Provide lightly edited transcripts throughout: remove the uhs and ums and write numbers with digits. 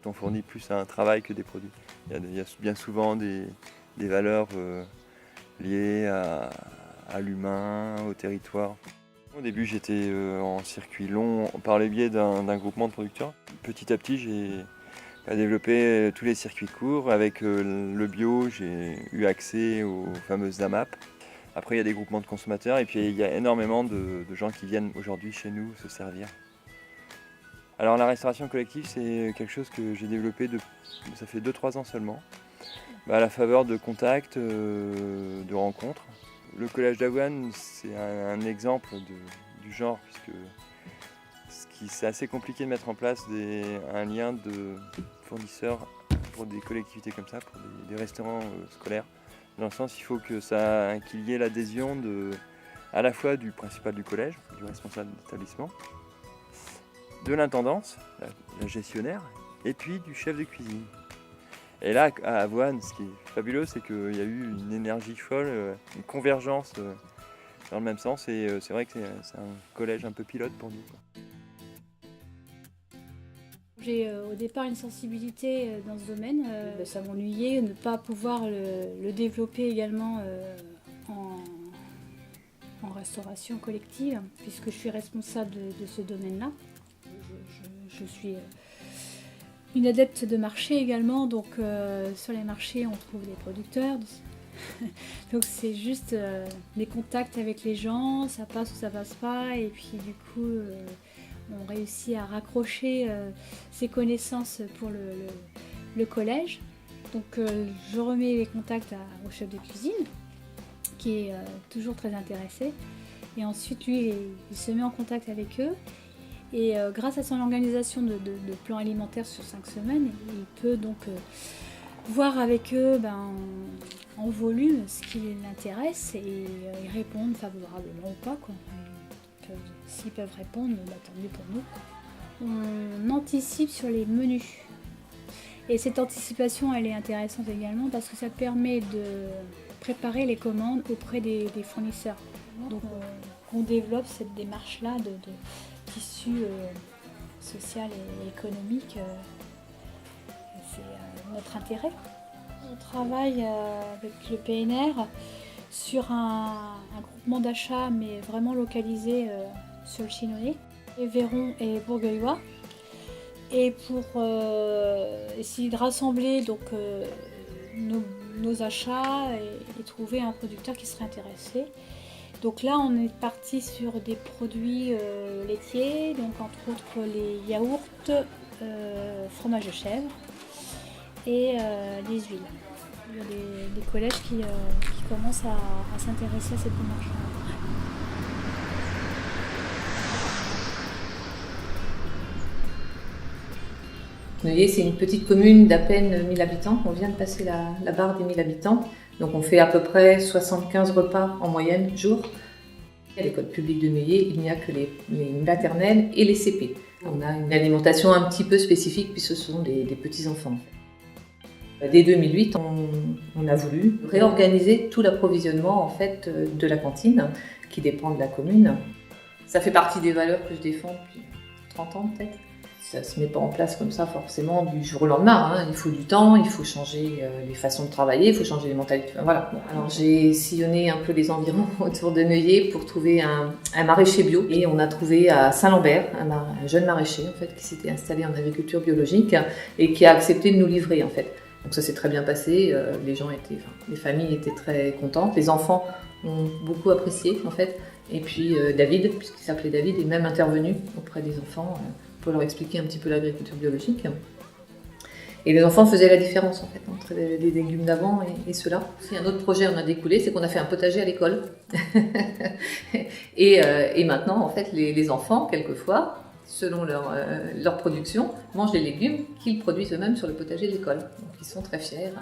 On fournit plus un travail que des produits. Il y a bien souvent des valeurs liées à l'humain, au territoire. Au début, j'étais en circuit long par le biais d'un groupement de producteurs. Petit à petit, j'ai développé tous les circuits courts. Avec le bio, j'ai eu accès aux fameuses AMAP. Après, il y a des groupements de consommateurs et puis il y a énormément de gens qui viennent aujourd'hui chez nous se servir. Alors la restauration collective, c'est quelque chose que j'ai développé ça fait 2-3 ans seulement, à la faveur de contacts, de rencontres. Le collège d'Avoine, c'est un exemple du genre, puisque c'est assez compliqué de mettre en place un lien de fournisseurs pour des collectivités comme ça, pour des restaurants scolaires. Dans le sens, il faut qu'il y ait l'adhésion à la fois du principal du collège, du responsable d'établissement, de l'intendance, la gestionnaire, et puis du chef de cuisine. Et là, à Avoine, ce qui est fabuleux, c'est qu'il y a eu une énergie folle, une convergence dans le même sens, et c'est vrai que c'est un collège un peu pilote pour nous. J'ai au départ une sensibilité dans ce domaine, ça m'ennuyait de ne pas pouvoir le développer également en restauration collective, puisque je suis responsable de ce domaine-là. Je suis une adepte de marché également, donc sur les marchés on trouve des producteurs, donc c'est juste des contacts avec les gens, ça passe ou ça passe pas, et puis du coup on réussit à raccrocher ses connaissances pour le collège. Donc je remets les contacts au chef de cuisine, qui est toujours très intéressé, et ensuite lui il se met en contact avec eux. Et grâce à son organisation de plan alimentaire sur 5 semaines, il peut donc voir avec eux en volume ce qui l'intéresse et y répondre favorablement ou pas, quoi. S'ils peuvent répondre, tant mieux pour nous. On anticipe sur les menus. Et cette anticipation, elle est intéressante également parce que ça permet de préparer les commandes auprès des fournisseurs. Donc on développe cette démarche-là de tissu social et économique, c'est notre intérêt. On travaille avec le PNR sur un groupement d'achat, mais vraiment localisé sur le Chinonais, Éveyron et Bourgueillois, et pour essayer de rassembler donc, nos achats et trouver un producteur qui serait intéressé. Donc là, on est parti sur des produits laitiers, donc entre autres les yaourts, fromage de chèvre et les huiles. Il y a des collèges qui commencent à s'intéresser à cette démarche. Neuillet, c'est une petite commune d'à peine 1000 habitants. On vient de passer la barre des 1000 habitants. Donc on fait à peu près 75 repas en moyenne jour. À l'école publique de Neuillet, il n'y a que les maternelles et les CP. On a une alimentation un petit peu spécifique puisque ce sont des petits-enfants. Dès 2008, on a voulu réorganiser tout l'approvisionnement en fait, de la cantine qui dépend de la commune. Ça fait partie des valeurs que je défends depuis 30 ans peut-être. Ça ne se met pas en place comme ça forcément du jour au lendemain. Hein. Il faut du temps, il faut changer les façons de travailler, il faut changer les mentalités. Voilà. Bon, alors j'ai sillonné un peu les environs autour de Neuillet pour trouver un maraîcher bio. Et on a trouvé à Saint-Lambert un jeune maraîcher en fait, qui s'était installé en agriculture biologique et qui a accepté de nous livrer en fait. Donc ça s'est très bien passé, les familles étaient très contentes, les enfants ont beaucoup apprécié en fait. Et puis David, puisqu'il s'appelait David, est même intervenu auprès des enfants pour leur expliquer un petit peu l'agriculture biologique. Et les enfants faisaient la différence en fait entre les légumes d'avant et ceux-là. Aussi un autre projet en a découlé, c'est qu'on a fait un potager à l'école. et maintenant en fait les enfants, quelquefois, selon leur production, mangent les légumes qu'ils produisent eux-mêmes sur le potager de l'école. Donc ils sont très fiers.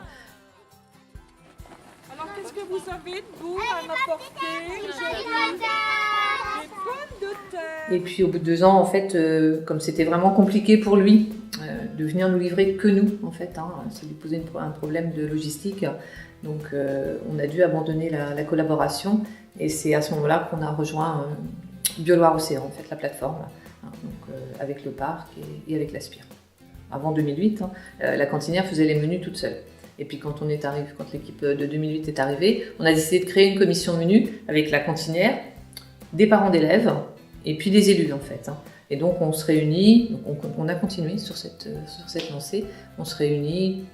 Alors qu'est-ce que vous avez de beau à m'apporter aujourd'hui? Des pommes de terre. Et puis au bout de 2 ans, en fait, comme c'était vraiment compliqué pour lui de venir nous livrer que nous, en fait, hein, ça lui posait un problème de logistique. Donc on a dû abandonner la collaboration et c'est à ce moment-là qu'on a rejoint BioLoire Océan, en fait, la plateforme, hein, donc, avec le parc et avec l'Aspire. avant 2008, la cantinière faisait les menus toute seule. Et puis quand l'équipe de 2008 est arrivée, on a décidé de créer une commission menu avec la cantinière, des parents d'élèves et puis des élus en fait. Et donc on se réunit, on a continué sur cette lancée, on se réunit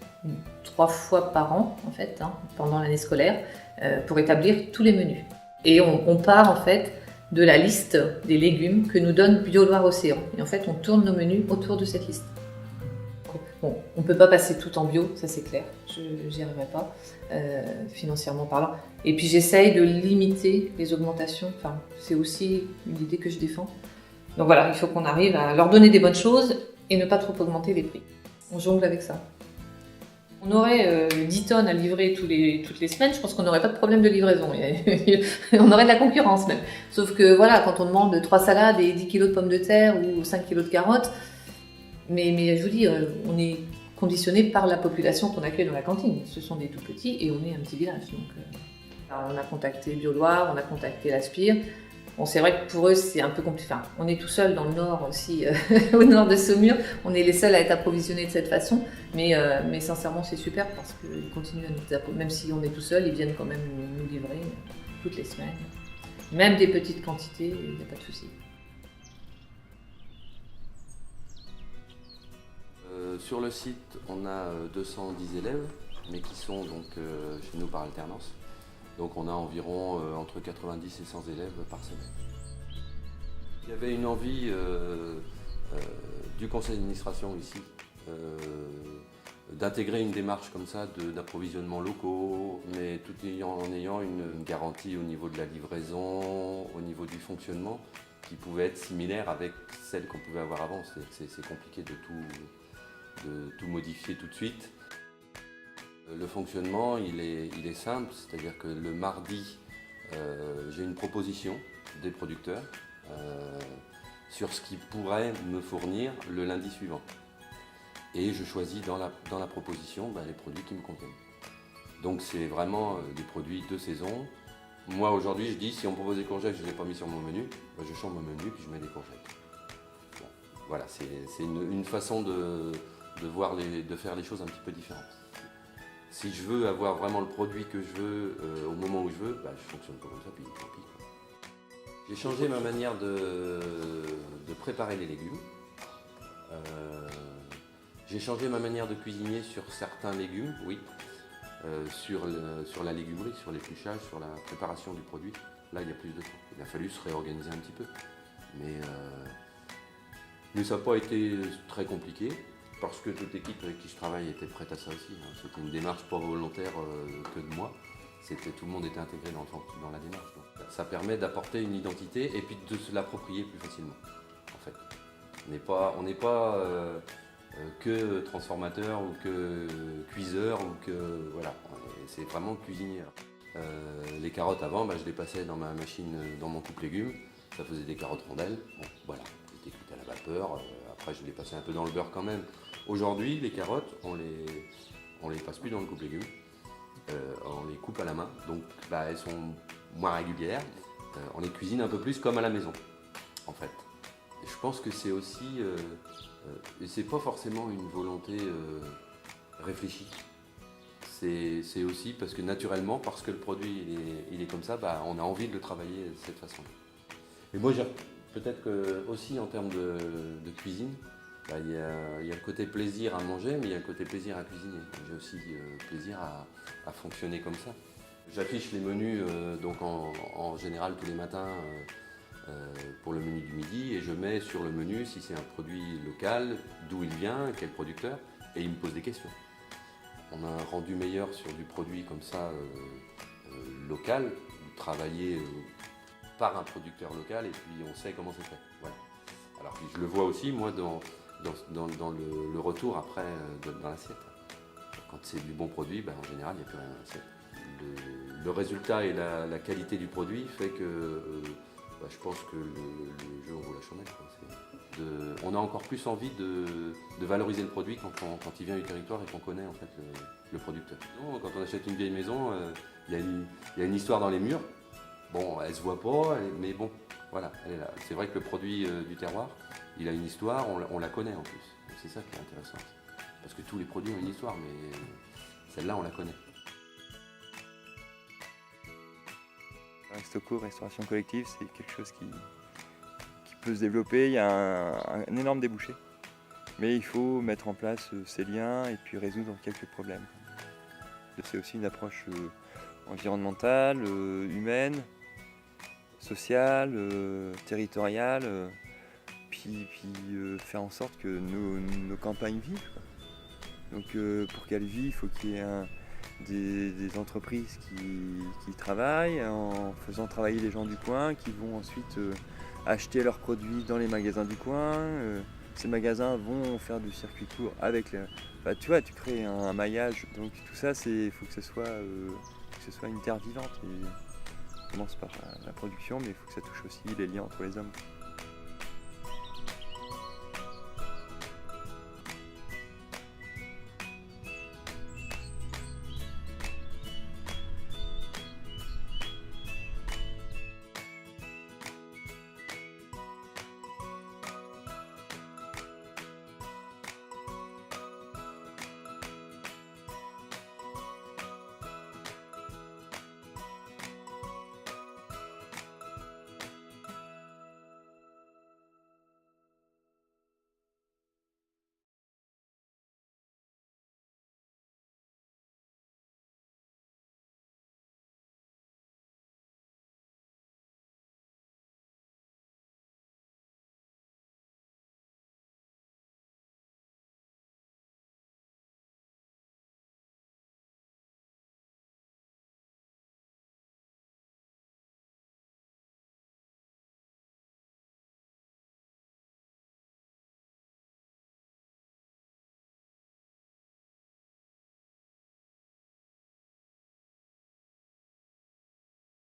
3 fois par an en fait, pendant l'année scolaire, pour établir tous les menus. Et on part en fait de la liste des légumes que nous donne Bio-Loire-Océan. Et en fait on tourne nos menus autour de cette liste. Bon, on ne peut pas passer tout en bio, ça c'est clair, j'y arriverai pas, financièrement parlant. Et puis j'essaye de limiter les augmentations, enfin, c'est aussi une idée que je défends. Donc voilà, il faut qu'on arrive à leur donner des bonnes choses et ne pas trop augmenter les prix. On jongle avec ça. On aurait 10 tonnes à livrer toutes les semaines, je pense qu'on n'aurait pas de problème de livraison. On aurait de la concurrence même. Sauf que voilà, quand on demande 3 salades et 10 kg de pommes de terre ou 5 kg de carottes, mais je vous dis, on est conditionné par la population qu'on accueille dans la cantine. Ce sont des tout petits et on est un petit village. Donc, on a contacté Bio-Loire, on a contacté l'Aspire. Bon, c'est vrai que pour eux, c'est un peu compliqué. Enfin, on est tout seul dans le nord aussi, au nord de Saumur. On est les seuls à être approvisionnés de cette façon. Mais sincèrement, c'est super parce qu'ils continuent à nous approvisionner. Même si on est tout seul, ils viennent quand même nous livrer toutes les semaines. Même des petites quantités, il n'y a pas de souci. Sur le site, on a 210 élèves, mais qui sont donc chez nous par alternance. Donc on a environ entre 90 et 100 élèves par semaine. Il y avait une envie du conseil d'administration ici d'intégrer une démarche comme ça d'approvisionnement locaux, mais tout en ayant une garantie au niveau de la livraison, au niveau du fonctionnement, qui pouvait être similaire avec celle qu'on pouvait avoir avant. C'est compliqué de tout modifier tout de suite. Le fonctionnement, il est simple, c'est-à-dire que le mardi, j'ai une proposition des producteurs sur ce qu'ils pourraient me fournir le lundi suivant. Et je choisis dans la proposition les produits qui me conviennent. Donc c'est vraiment des produits de saison. Moi aujourd'hui, je dis, si on me propose des courgettes, je ne les ai pas mis sur mon menu, je change mon menu puis je mets des courgettes. Bon, voilà, c'est une façon de faire les choses un petit peu différentes. Si je veux avoir vraiment le produit que je veux au moment où je veux, je fonctionne pas comme ça, puis tant pis. J'ai changé ma manière de préparer les légumes. J'ai changé ma manière de cuisiner sur certains légumes, oui. Sur la légumerie, sur l'épluchage, sur la préparation du produit. Là, il y a plus de temps. Il a fallu se réorganiser un petit peu. Mais ça n'a pas été très compliqué. Parce que toute l'équipe avec qui je travaille était prête à ça aussi. C'était une démarche pas volontaire que de moi. Tout le monde était intégré dans la démarche. Donc, ça permet d'apporter une identité et puis de se l'approprier plus facilement. En fait, on n'est pas que transformateur ou que cuiseur ou que voilà. C'est vraiment cuisinier. Les carottes avant, je les passais dans ma machine, dans mon coupe légumes. Ça faisait des carottes rondelles. Bon, voilà, c'était cuit à la vapeur. Après, je les passais un peu dans le beurre quand même. Aujourd'hui, les carottes, on les passe plus dans le coupe légumes. On les coupe à la main, donc elles sont moins régulières. On les cuisine un peu plus comme à la maison, en fait. Et je pense que c'est aussi, et c'est pas forcément une volonté réfléchie. C'est aussi parce que naturellement, parce que le produit il est comme ça, on a envie de le travailler de cette façon. Et moi, peut-être que aussi en termes de cuisine, il y a le côté plaisir à manger, mais il y a le côté plaisir à cuisiner. J'ai aussi plaisir à fonctionner comme ça. J'affiche les menus donc en général tous les matins pour le menu du midi et je mets sur le menu si c'est un produit local, d'où il vient, quel producteur, et il me pose des questions. On a un rendu meilleur sur du produit comme ça local, travaillé par un producteur local et puis on sait comment c'est fait. Voilà. Alors que je le vois aussi moi dans le retour après dans l'assiette. Quand c'est du bon produit, en général il n'y a plus rien dans l'assiette. Le résultat et la qualité du produit fait que je pense que le jeu en vaut la chandelle. On a encore plus envie de valoriser le produit quand il vient du territoire et qu'on connaît en fait le producteur. Quand on achète une vieille maison, il y a une histoire dans les murs. Bon, elle se voit pas, mais bon, voilà, elle est là. C'est vrai que le produit du terroir, il a une histoire, on la connaît en plus. c'est ça qui est intéressant. Parce que tous les produits ont une histoire, mais celle-là, on la connaît. Restauco, restauration collective, c'est quelque chose qui peut se développer. Il y a un énorme débouché. Mais il faut mettre en place ces liens et puis résoudre quelques problèmes. C'est aussi une approche environnementale, humaine, sociale, territoriale, puis faire en sorte que nos campagnes vivent, quoi. Donc pour qu'elles vivent, il faut qu'il y ait des entreprises qui travaillent en faisant travailler les gens du coin, qui vont ensuite acheter leurs produits dans les magasins du coin. Ces magasins vont faire du circuit court avec tu vois, tu crées un maillage. Donc tout ça, il faut que ce soit une terre vivante. Et on commence par la production, mais il faut que ça touche aussi les liens entre les hommes.